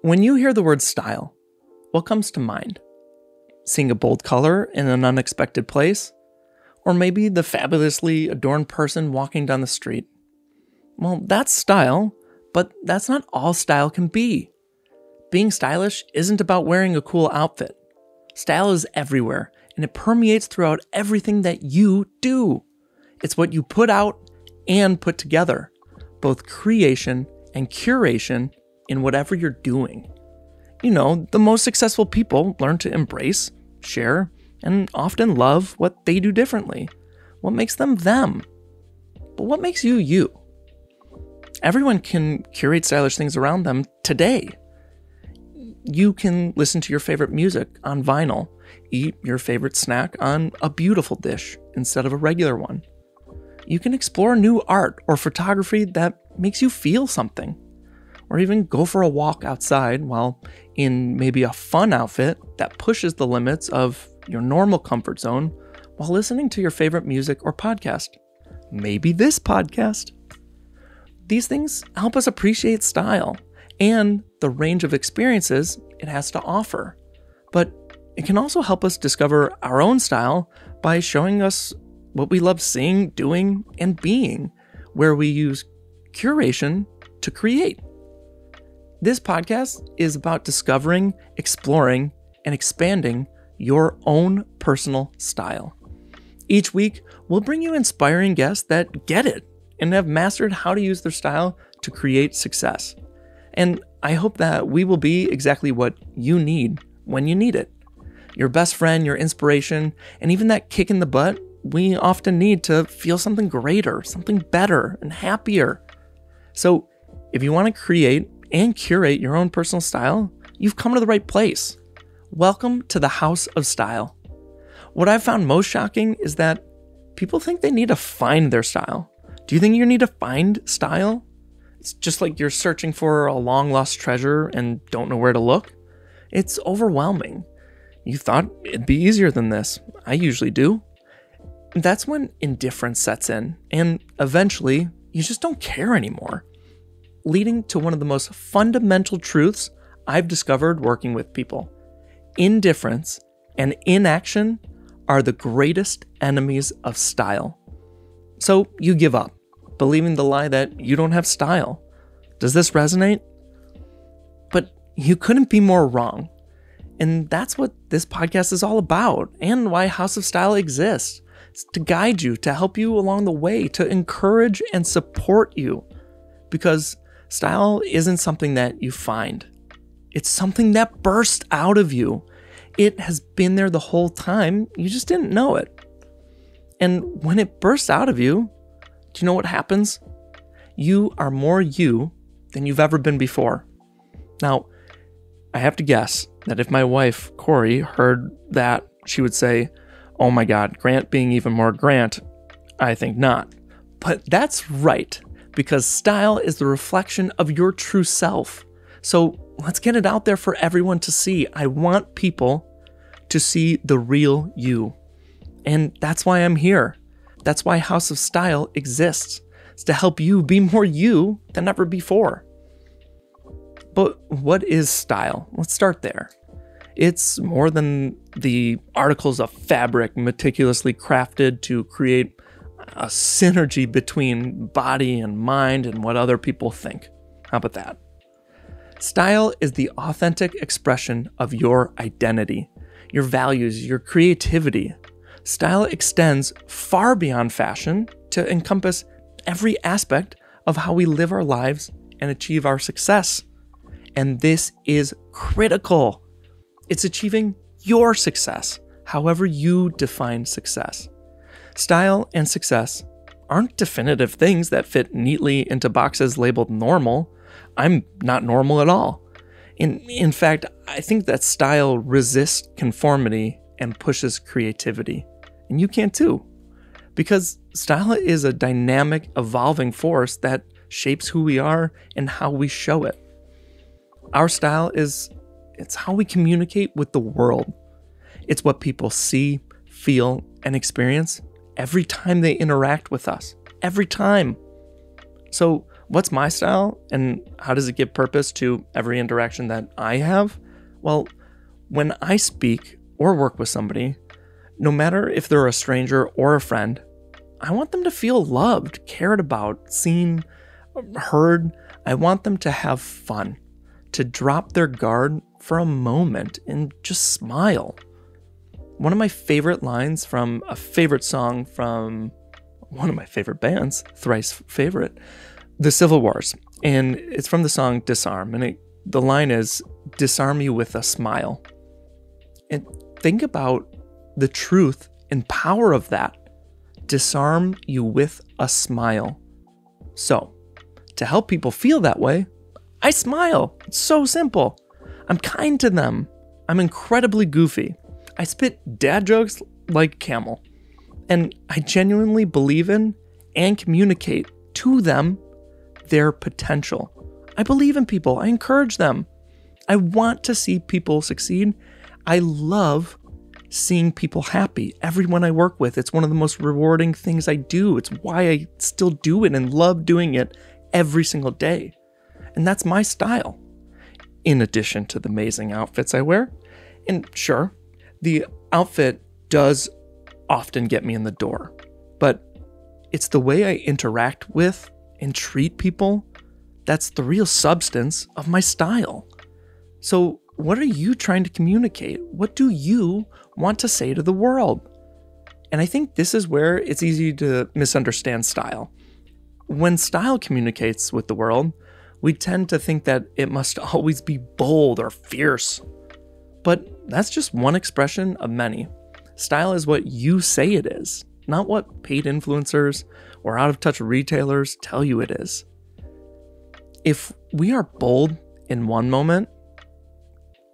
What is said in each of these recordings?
When you hear the word style, what comes to mind? Seeing a bold color in an unexpected place? Or maybe the fabulously adorned person walking down the street? Well, that's style, but that's not all style can be. Being stylish isn't about wearing a cool outfit. Style is everywhere, and it permeates throughout everything that you do. It's what you put out and put together, both creation and curation in whatever you're doing. You know, the most successful people learn to embrace, share, and often love what they do differently. What makes them them? But what makes you you? Everyone can curate stylish things around them today. You can listen to your favorite music on vinyl, eat your favorite snack on a beautiful dish instead of a regular one. You can explore new art or photography that makes you feel something, or even go for a walk outside while in maybe a fun outfit that pushes the limits of your normal comfort zone while listening to your favorite music or podcast. Maybe this podcast. These things help us appreciate style and the range of experiences it has to offer. But it can also help us discover our own style by showing us what we love seeing, doing, and being, where we use curation to create. This podcast is about discovering, exploring, and expanding your own personal style. Each week, we'll bring you inspiring guests that get it and have mastered how to use their style to create success. And I hope that we will be exactly what you need when you need it. Your best friend, your inspiration, and even that kick in the butt we often need to feel something greater, something better, and happier. So if you want to create and curate your own personal style, you've come to the right place. Welcome to the House of Style. What I've found most shocking is that people think they need to find their style. Do you think you need to find style? It's just like you're searching for a long-lost treasure and don't know where to look. It's overwhelming. You thought it'd be easier than this. I usually do. That's when indifference sets in, and eventually, you just don't care anymore, leading to one of the most fundamental truths I've discovered working with people. Indifference and inaction are the greatest enemies of style. So you give up, believing the lie that you don't have style. Does this resonate? But you couldn't be more wrong. And that's what this podcast is all about, and why House of Style exists. It's to guide you, to help you along the way, to encourage and support you. Because style isn't something that you find. It's something that bursts out of you. It has been there the whole time, you just didn't know it. And when it bursts out of you, do you know what happens? You are more you than you've ever been before. Now, I have to guess that if my wife, Corey, heard that, she would say, "Oh my God, Grant being even more Grant." I think not. But that's right, because style is the reflection of your true self. So let's get it out there for everyone to see. I want people to see the real you. And that's why I'm here. That's why House of Style exists. It's to help you be more you than ever before. But what is style? Let's start there. It's more than the articles of fabric meticulously crafted to create a synergy between body and mind and what other people think. How about that? Style is the authentic expression of your identity, your values, your creativity. Style extends far beyond fashion to encompass every aspect of how we live our lives and achieve our success. And this is critical. It's achieving your success, however you define success. Style and success aren't definitive things that fit neatly into boxes labeled normal. I'm not normal at all. In fact, I think that style resists conformity and pushes creativity. And you can too. Because style is a dynamic, evolving force that shapes who we are and how we show it. Our style it's how we communicate with the world. It's what people see, feel, and experience every time they interact with us. Every time. So what's my style and how does it give purpose to every interaction that I have? Well, when I speak or work with somebody, no matter if they're a stranger or a friend, I want them to feel loved, cared about, seen, heard. I want them to have fun, to drop their guard for a moment and just smile. One of my favorite lines from a favorite song from one of my favorite bands, thrice favorite, The Civil Wars. And it's from the song Disarm. And the line is, disarm you with a smile. And think about the truth and power of that. Disarm you with a smile. So, to help people feel that way, I smile. It's so simple. I'm kind to them. I'm incredibly goofy. I spit dad jokes like Camel. And I genuinely believe in and communicate to them their potential. I believe in people. I encourage them. I want to see people succeed. I love seeing people happy. Everyone I work with, it's one of the most rewarding things I do. It's why I still do it and love doing it every single day. And that's my style. In addition to the amazing outfits I wear. And sure, the outfit does often get me in the door, but it's the way I interact with and treat people that's the real substance of my style. So what are you trying to communicate? What do you want to say to the world? And I think this is where it's easy to misunderstand style. When style communicates with the world, we tend to think that it must always be bold or fierce. But that's just one expression of many. Style is what you say it is, not what paid influencers or out-of-touch retailers tell you it is. If we are bold in one moment,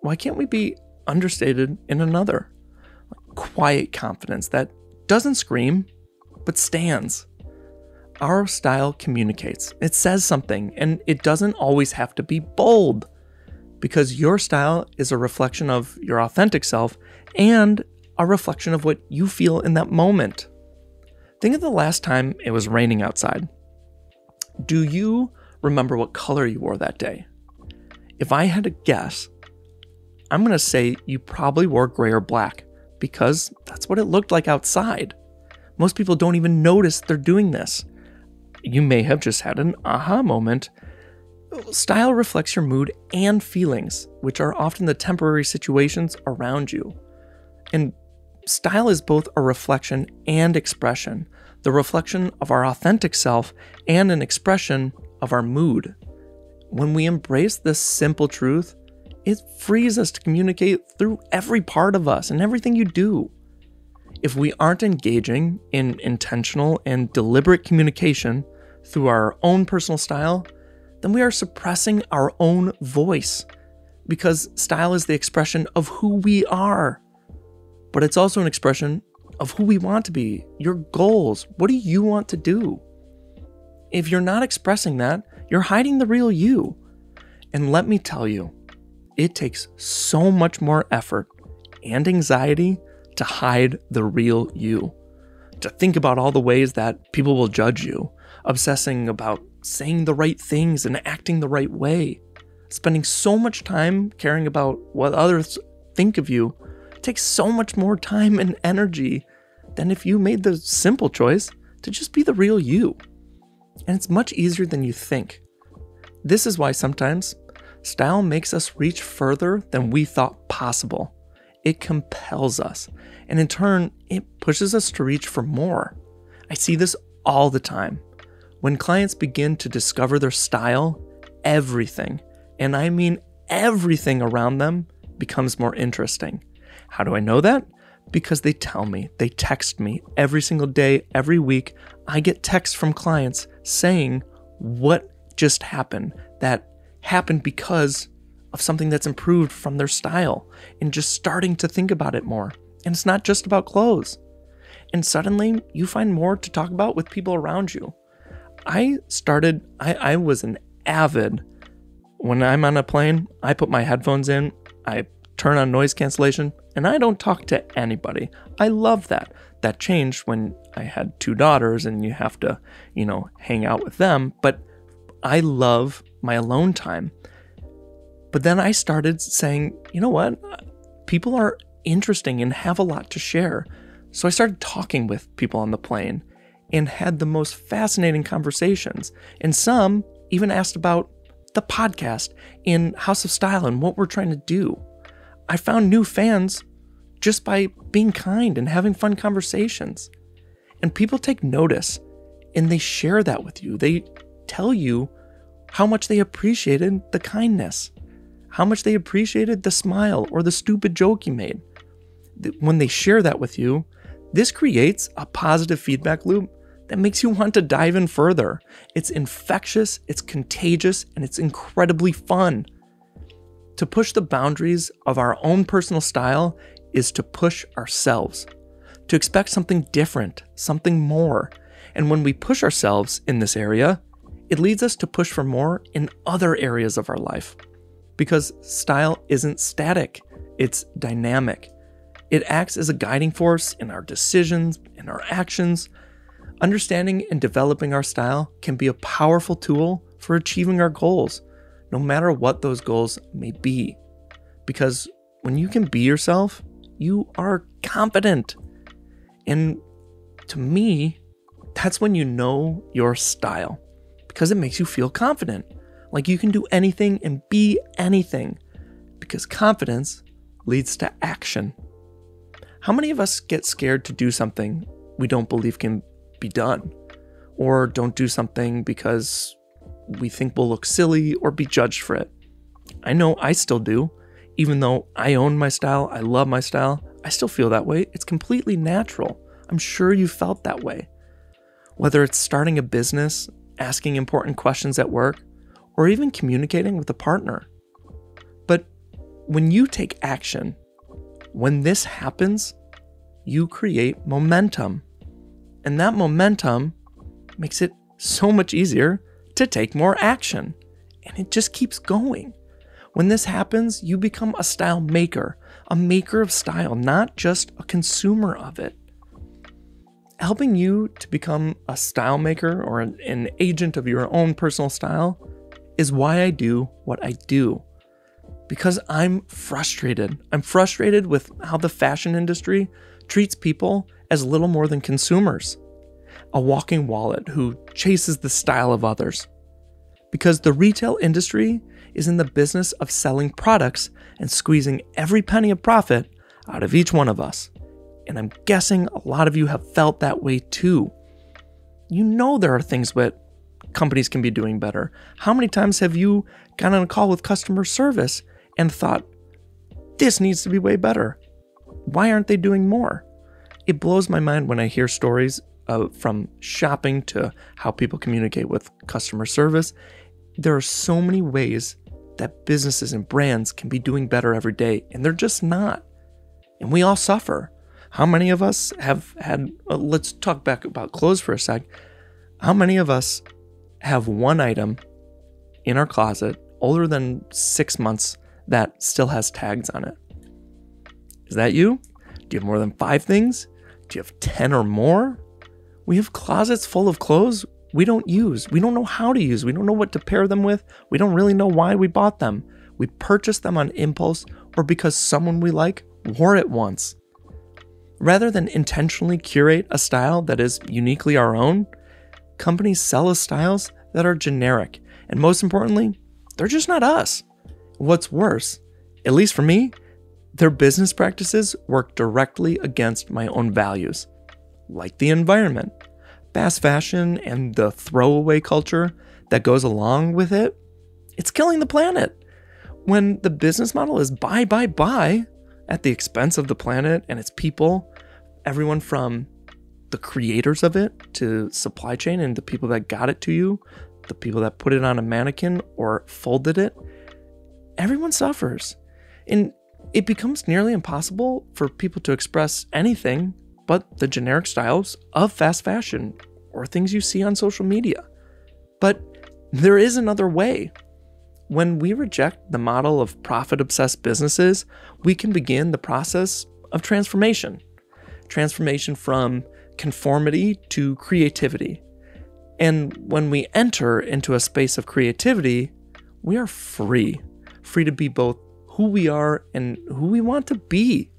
why can't we be understated in another? Quiet confidence that doesn't scream, but stands. Our style communicates. It says something, and it doesn't always have to be bold, because your style is a reflection of your authentic self and a reflection of what you feel in that moment. Think of the last time it was raining outside. Do you remember what color you wore that day? If I had to guess, I'm going to say you probably wore gray or black, because that's what it looked like outside. Most people don't even notice they're doing this. You may have just had an aha moment. Style reflects your mood and feelings, which are often the temporary situations around you. And style is both a reflection and expression, the reflection of our authentic self and an expression of our mood. When we embrace this simple truth, it frees us to communicate through every part of us and everything you do. If we aren't engaging in intentional and deliberate communication through our own personal style, then we are suppressing our own voice, because style is the expression of who we are. But it's also an expression of who we want to be, your goals. What do you want to do? If you're not expressing that, you're hiding the real you. And let me tell you, it takes so much more effort and anxiety to hide the real you. To think about all the ways that people will judge you, obsessing about saying the right things and acting the right way, spending so much time caring about what others think of you. It takes so much more time and energy than if you made the simple choice to just be the real you. And it's much easier than you think. This is why sometimes style makes us reach further than we thought possible. It compels us, and in turn, it pushes us to reach for more. I see this all the time. When clients begin to discover their style, everything, and I mean everything around them, becomes more interesting. How do I know that? Because they tell me, they text me every single day, every week. I get texts from clients saying what just happened, that happened because of something that's improved from their style, and just starting to think about it more. And it's not just about clothes. And suddenly you find more to talk about with people around you. I was an avid, when I'm on a plane, I put my headphones in, I turn on noise cancellation, and I don't talk to anybody. I love that. That changed when I had 2 daughters and you have to, hang out with them. But I love my alone time. But then I started saying, you know what? People are interesting and have a lot to share. So I started talking with people on the plane and had the most fascinating conversations. And some even asked about the podcast and House of Style and what we're trying to do. I found new fans just by being kind and having fun conversations. And people take notice and they share that with you. They tell you how much they appreciated the kindness, how much they appreciated the smile or the stupid joke you made. When they share that with you, this creates a positive feedback loop that makes you want to dive in further. It's infectious, it's contagious, and it's incredibly fun. To push the boundaries of our own personal style is to push ourselves, to expect something different, something more. And when we push ourselves in this area, it leads us to push for more in other areas of our life. Because style isn't static, it's dynamic. It acts as a guiding force in our decisions, in our actions. Understanding and developing our style can be a powerful tool for achieving our goals, no matter what those goals may be. Because when you can be yourself, you are confident. And to me, that's when you know your style, because it makes you feel confident. Like you can do anything and be anything, because confidence leads to action. How many of us get scared to do something we don't believe can be done, or don't do something because we think we'll look silly or be judged for it? I know I still do. Even though I own my style, I love my style, I still feel that way. It's completely natural. I'm sure you felt that way. Whether it's starting a business, asking important questions at work, or even communicating with a partner. But when you take action, when this happens, you create momentum. And that momentum makes it so much easier to take more action. And it just keeps going. When this happens, you become a style maker, a maker of style, not just a consumer of it. Helping you to become a style maker or an agent of your own personal style is why I do what I do. Because I'm frustrated. I'm frustrated with how the fashion industry treats people as little more than consumers, a walking wallet who chases the style of others. Because the retail industry is in the business of selling products and squeezing every penny of profit out of each one of us. And I'm guessing a lot of you have felt that way too. You know there are things that companies can be doing better. How many times have you gone on a call with customer service and thought, this needs to be way better? Why aren't they doing more? It blows my mind when I hear stories from shopping to how people communicate with customer service. There are so many ways that businesses and brands can be doing better every day, and they're just not. And we all suffer. How many of us have had, let's talk back about clothes for a sec. How many of us have one item in our closet older than 6 months that still has tags on it? Is that you? Do you have more than 5 things? Do you have 10 or more? We have closets full of clothes we don't use. We don't know how to use. We don't know what to pair them with. We don't really know why we bought them. We purchased them on impulse or because someone we like wore it once. Rather than intentionally curate a style that is uniquely our own, companies sell us styles that are generic. And most importantly, they're just not us. What's worse, at least for me, their business practices work directly against my own values, like the environment. Fast fashion and the throwaway culture that goes along with it, it's killing the planet. When the business model is buy at the expense of the planet and its people, everyone from the creators of it to supply chain and the people that got it to you, the people that put it on a mannequin or folded it, everyone suffers. And it becomes nearly impossible for people to express anything but the generic styles of fast fashion or things you see on social media. But there is another way. When we reject the model of profit-obsessed businesses, we can begin the process of transformation. Transformation from conformity to creativity. And when we enter into a space of creativity, we are free to be both who we are and who we want to be.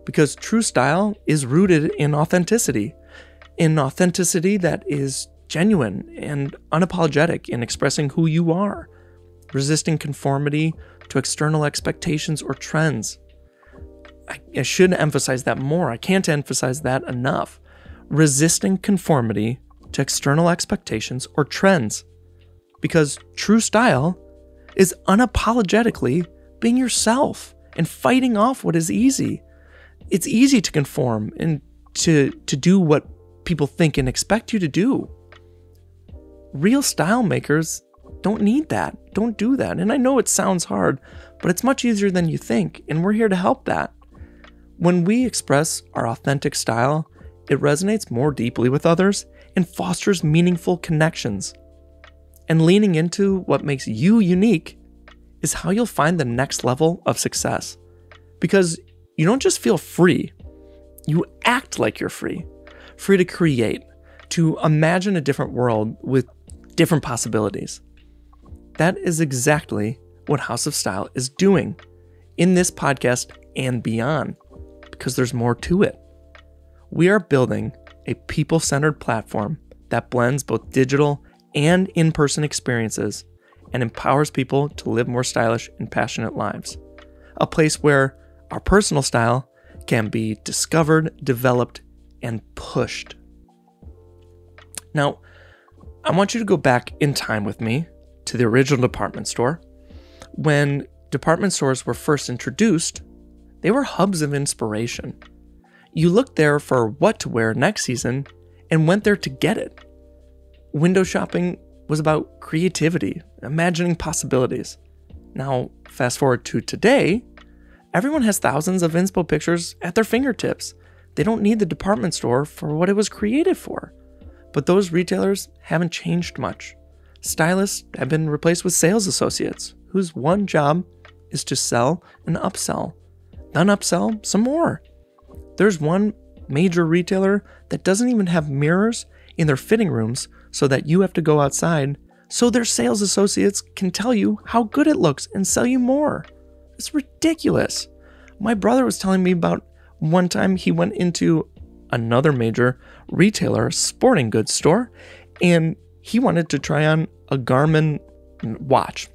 Because true style is rooted in authenticity that is genuine and unapologetic in expressing who you are, resisting conformity to external expectations or trends. I should emphasize that more. I can't emphasize that enough. Resisting conformity to external expectations or trends. Because true style is unapologetically being yourself and fighting off what is easy. It's easy to conform and to do what people think and expect you to do. Real style makers don't need that. Don't do that. And I know it sounds hard, but it's much easier than you think, and we're here to help that. When we express our authentic style, it resonates more deeply with others and fosters meaningful connections. And leaning into what makes you unique is how you'll find the next level of success. Because you don't just feel free, you act like you're free. Free to create, to imagine a different world with different possibilities. That is exactly what House of Style is doing in this podcast and beyond, because there's more to it. We are building a people-centered platform that blends both digital and in-person experiences and empowers people to live more stylish and passionate lives. A place where our personal style can be discovered, developed, and pushed. Now, I want you to go back in time with me to the original department store. When department stores were first introduced, they were hubs of inspiration. You looked there for what to wear next season and went there to get it. Window shopping was about creativity, imagining possibilities. Now, fast forward to today, everyone has thousands of inspo pictures at their fingertips. They don't need the department store for what it was created for. But those retailers haven't changed much. Stylists have been replaced with sales associates, whose one job is to sell and upsell, then upsell some more. There's one major retailer that doesn't even have mirrors in their fitting rooms so that you have to go outside so their sales associates can tell you how good it looks and sell you more. It's ridiculous. My brother was telling me about one time he went into another major retailer, sporting goods store, and he wanted to try on a Garmin watch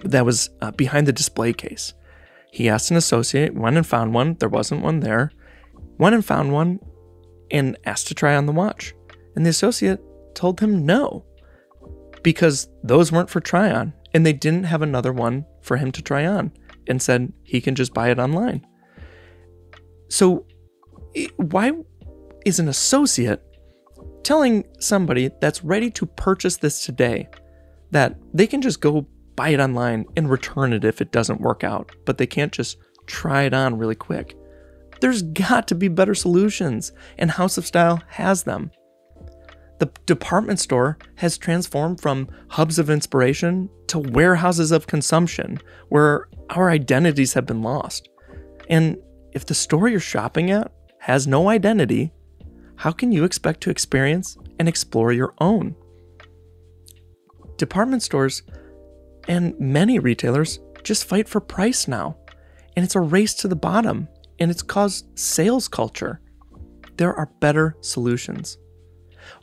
that was behind the display case. He asked an associate, went and found one. There wasn't one there. Went and found one and asked to try on the watch. And the associate told him no, because those weren't for try on, and they didn't have another one for him to try on, and said he can just buy it online. So why is an associate telling somebody that's ready to purchase this today that they can just go buy it online and return it if it doesn't work out, but they can't just try it on really quick? There's got to be better solutions, and House of Style has them. The department store has transformed from hubs of inspiration to warehouses of consumption, where our identities have been lost. And if the store you're shopping at has no identity, how can you expect to experience and explore your own? Department stores and many retailers just fight for price now, and it's a race to the bottom, and it's caused sales culture. There are better solutions.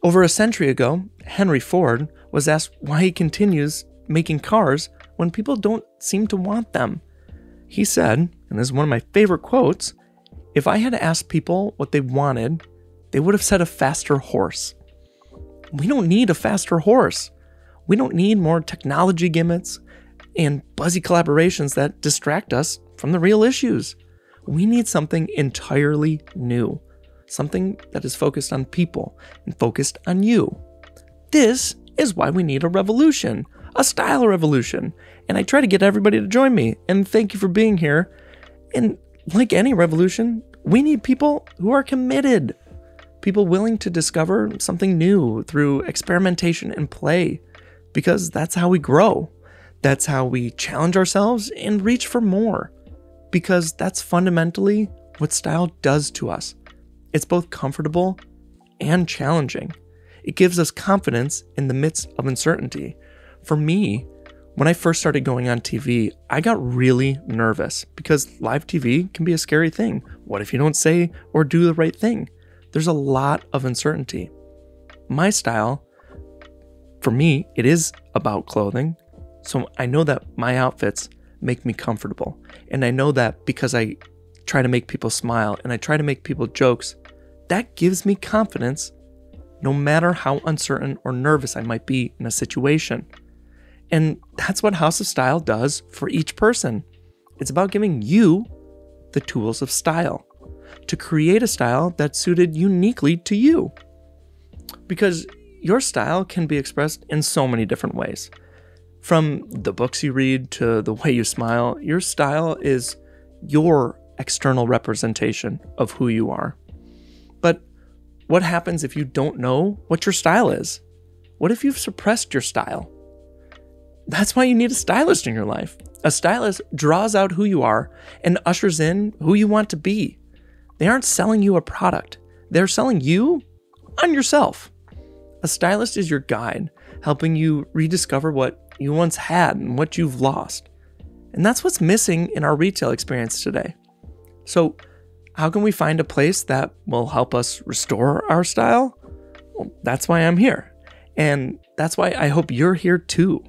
Over a century ago, Henry Ford was asked why he continues making cars when people don't seem to want them. He said, and this is one of my favorite quotes, "If I had asked people what they wanted, they would have said a faster horse." We don't need a faster horse. We don't need more technology gimmicks and buzzy collaborations that distract us from the real issues. We need something entirely new. Something that is focused on people and focused on you. This is why we need a revolution, a style revolution. And I try to get everybody to join me. And thank you for being here. And like any revolution, we need people who are committed. People willing to discover something new through experimentation and play. Because that's how we grow. That's how we challenge ourselves and reach for more. Because that's fundamentally what style does to us. It's both comfortable and challenging. It gives us confidence in the midst of uncertainty. For me, when I first started going on TV, I got really nervous because live TV can be a scary thing. What if you don't say or do the right thing? There's a lot of uncertainty. My style, for me, it is about clothing. So I know that my outfits make me comfortable. And I know that because I try to make people smile and I try to make people jokes, that gives me confidence no matter how uncertain or nervous I might be in a situation. And that's what House of Style does for each person. It's about giving you the tools of style to create a style that's suited uniquely to you. Because your style can be expressed in so many different ways. From the books you read to the way you smile, your style is your external representation of who you are. But what happens if you don't know what your style is? What if you've suppressed your style? That's why you need a stylist in your life. A stylist draws out who you are and ushers in who you want to be. They aren't selling you a product. They're selling you on yourself. A stylist is your guide, helping you rediscover what you once had and what you've lost. And that's what's missing in our retail experience today. So, how can we find a place that will help us restore our style? Well, that's why I'm here. And that's why I hope you're here too.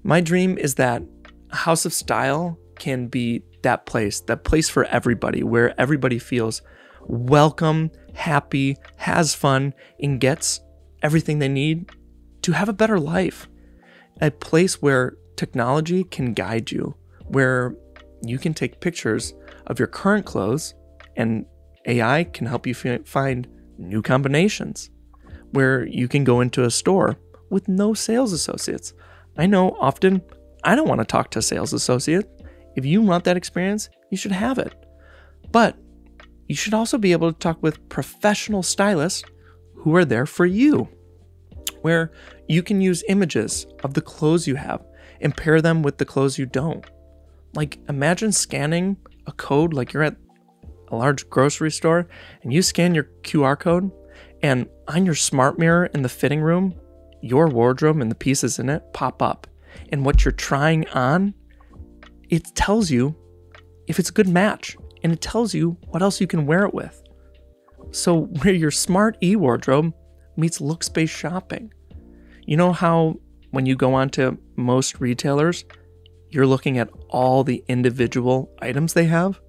My dream is that House of Style can be that place for everybody, where everybody feels welcome, happy, has fun, and gets everything they need to have a better life. A place where technology can guide you, where you can take pictures of your current clothes and AI can help you find new combinations, where you can go into a store with no sales associates. I know often I don't want to talk to a sales associate. If you want that experience, you should have it. But you should also be able to talk with professional stylists who are there for you, where you can use images of the clothes you have and pair them with the clothes you don't. Like, imagine scanning a code, like you're at a large grocery store and you scan your QR code, and on your smart mirror in the fitting room, your wardrobe and the pieces in it pop up. And what you're trying on, it tells you if it's a good match, and it tells you what else you can wear it with. So where your smart e-wardrobe meets looks-based shopping. You know how when you go onto most retailers, you're looking at all the individual items they have?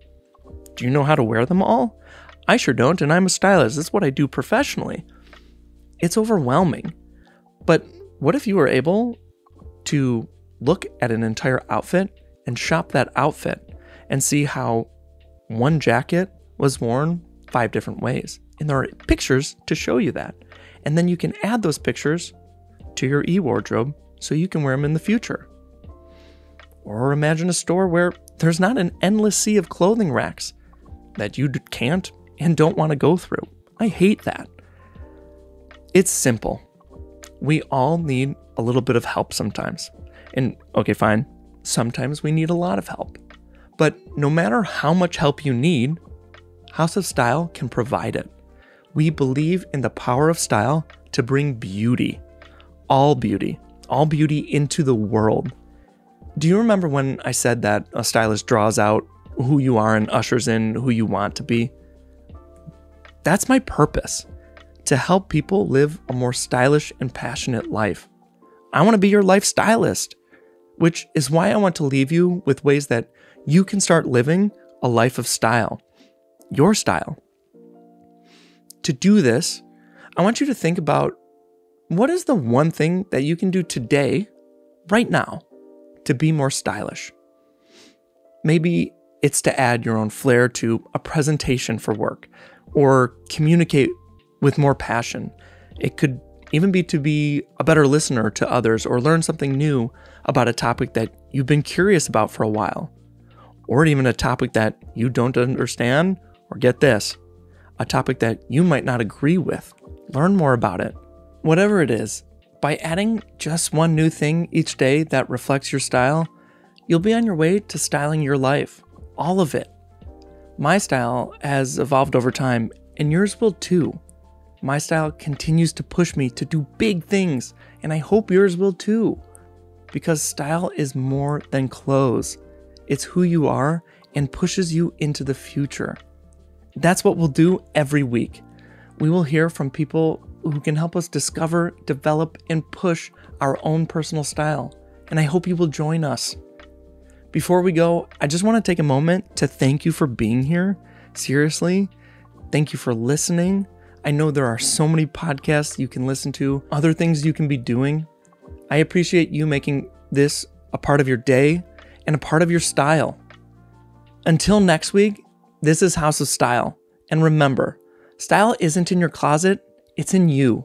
Do you know how to wear them all? I sure don't, and I'm a stylist. That's what I do professionally. It's overwhelming. But what if you were able to look at an entire outfit and shop that outfit and see how one jacket was worn 5 different ways? And there are pictures to show you that. And then you can add those pictures to your e-wardrobe so you can wear them in the future. Or imagine a store where there's not an endless sea of clothing racks that you can't and don't want to go through. I hate that. It's simple. We all need a little bit of help sometimes. And okay, fine. Sometimes we need a lot of help. But no matter how much help you need, House of Style can provide it. We believe in the power of style to bring beauty into the world. Do you remember when I said that a stylist draws out who you are and ushers in who you want to be? That's my purpose, to help people live a more stylish and passionate life. I want to be your life stylist, which is why I want to leave you with ways that you can start living a life of style, your style. To do this, I want you to think about what is the one thing that you can do today, right now, to be more stylish. Maybe it's to add your own flair to a presentation for work or communicate with more passion. It could even be to be a better listener to others or learn something new about a topic that you've been curious about for a while, or even a topic that you don't understand, or get this, a topic that you might not agree with. Learn more about it. Whatever it is, by adding just one new thing each day that reflects your style, you'll be on your way to styling your life, all of it. My style has evolved over time, and yours will too. My style continues to push me to do big things, and I hope yours will too. Because style is more than clothes. It's who you are and pushes you into the future. That's what we'll do every week. We will hear from people who can help us discover, develop, and push our own personal style. And I hope you will join us. Before we go, I just want to take a moment to thank you for being here. Seriously, thank you for listening. I know there are so many podcasts you can listen to, other things you can be doing. I appreciate you making this a part of your day and a part of your style. Until next week, this is House of Style. And remember, style isn't in your closet, it's in you.